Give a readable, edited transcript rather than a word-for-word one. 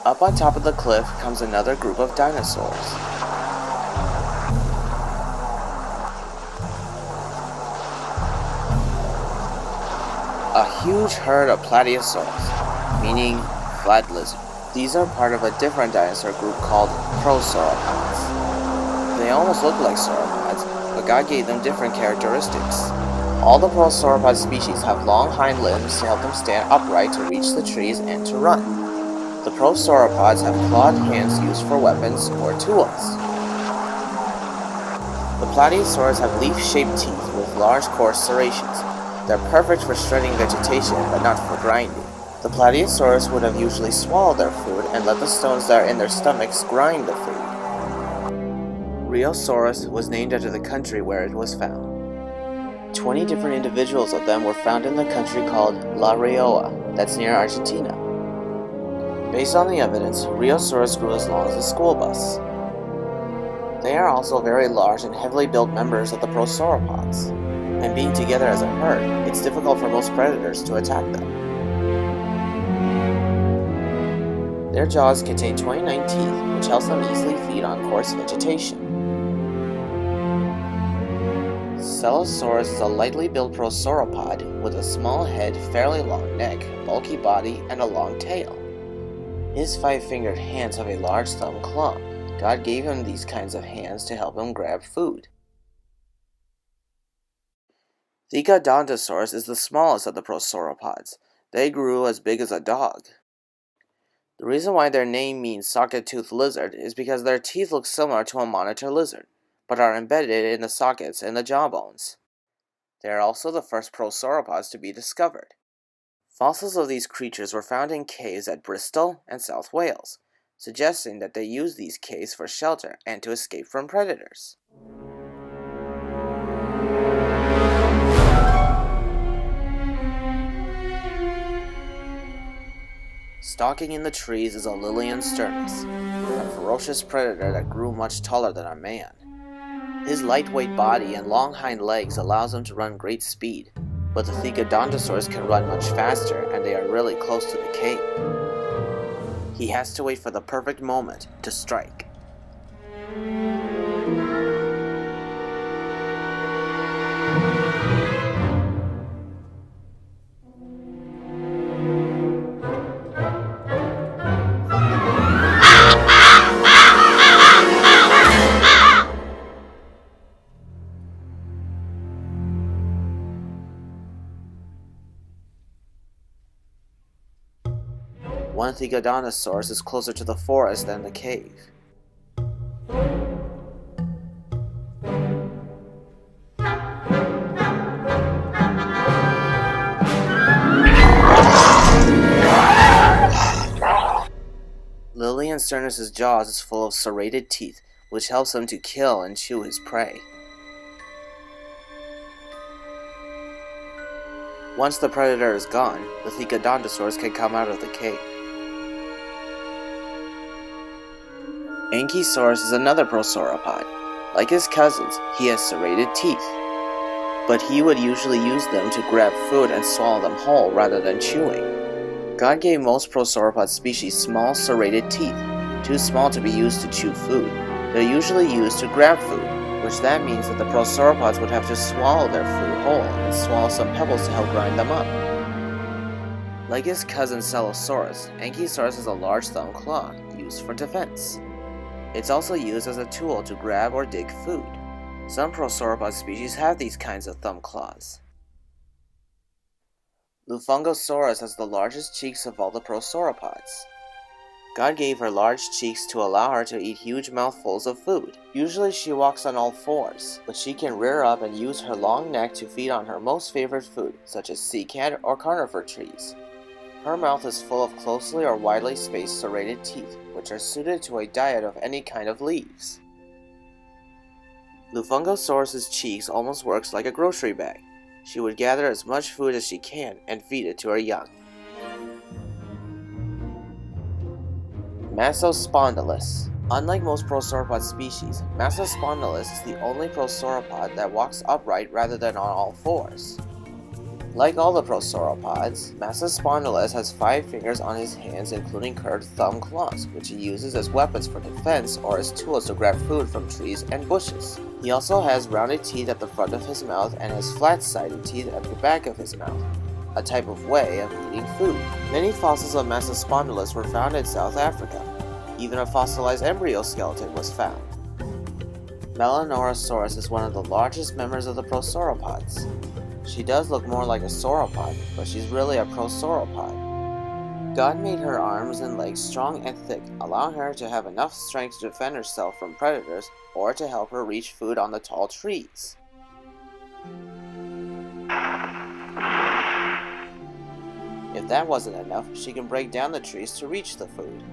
Up on top of the cliff comes another group of dinosaurs. A huge herd of Plateosaurus, meaning flat lizard. These are part of a different dinosaur group called Prosauropods. They almost look like sauropods, but God gave them different characteristics. All the Prosauropod species have long hind limbs to help them stand upright to reach the trees and to run. The Prosauropods have clawed hands used for weapons or tools. The Plateosaurs have leaf-shaped teeth with large coarse serrations. They're perfect for shredding vegetation, but not for grinding. The Plateosaurus would have usually swallowed their food and let the stones that are in their stomachs grind the food. Riojasaurus was named after the country where it was found. 20 different individuals of them were found in the country called La Rioja, that's near Argentina. Based on the evidence, Riojasaurus grew as long as a school bus. They are also very large and heavily built members of the Prosauropods, and being together as a herd, it's difficult for most predators to attack them. Their jaws contain 29 teeth, which helps them easily feed on coarse vegetation. Sellosaurus is a lightly built prosauropod with a small head, fairly long neck, bulky body, and a long tail. His 5-fingered hands have a large thumb claw. God gave him these kinds of hands to help him grab food. Thecodontasaurus is the smallest of the prosauropods. They grew as big as a dog. The reason why their name means socket-toothed lizard is because their teeth look similar to a monitor lizard, but are embedded in the sockets in the jawbones. They are also the first prosauropods to be discovered. Fossils of these creatures were found in caves at Bristol and South Wales, suggesting that they used these caves for shelter and to escape from predators. Stalking in the trees is a Liliensternus, a ferocious predator that grew much taller than a man. His lightweight body and long hind legs allows him to run great speed, but the Thecodontosaurs can run much faster and they are really close to the cave. He has to wait for the perfect moment to strike. One Thecodontosaurus is closer to the forest than the cave. Liliensternus' jaws is full of serrated teeth, which helps him to kill and chew his prey. Once the predator is gone, the Thecodontosaurus can come out of the cave. Anchisaurus is another prosauropod. Like his cousins, he has serrated teeth, but he would usually use them to grab food and swallow them whole rather than chewing. God gave most prosauropod species small serrated teeth, too small to be used to chew food. They're usually used to grab food, which that means that the prosauropods would have to swallow their food whole and swallow some pebbles to help grind them up. Like his cousin Sellosaurus, Anchisaurus has a large thumb claw, used for defense. It's also used as a tool to grab or dig food. Some prosauropod species have these kinds of thumb claws. Lungosauropus has the largest cheeks of all the prosauropods. God gave her large cheeks to allow her to eat huge mouthfuls of food. Usually she walks on all fours, but she can rear up and use her long neck to feed on her most favorite food, such as secant or conifer trees. Her mouth is full of closely or widely spaced serrated teeth, which are suited to a diet of any kind of leaves. Lungosauropus' cheeks almost works like a grocery bag. She would gather as much food as she can and feed it to her young. Massospondylus. Unlike most prosauropod species, Massospondylus is the only prosauropod that walks upright rather than on all fours. Like all the prosauropods, Massospondylus has 5 fingers on his hands, including curved thumb claws, which he uses as weapons for defense or as tools to grab food from trees and bushes. He also has rounded teeth at the front of his mouth and has flat-sided teeth at the back of his mouth, a type of way of eating food. Many fossils of Massospondylus were found in South Africa. Even a fossilized embryo skeleton was found. Melanorosaurus is one of the largest members of the prosauropods. She does look more like a sauropod, but she's really a prosauropod. God made her arms and legs strong and thick, allowing her to have enough strength to defend herself from predators or to help her reach food on the tall trees. If that wasn't enough, she can break down the trees to reach the food.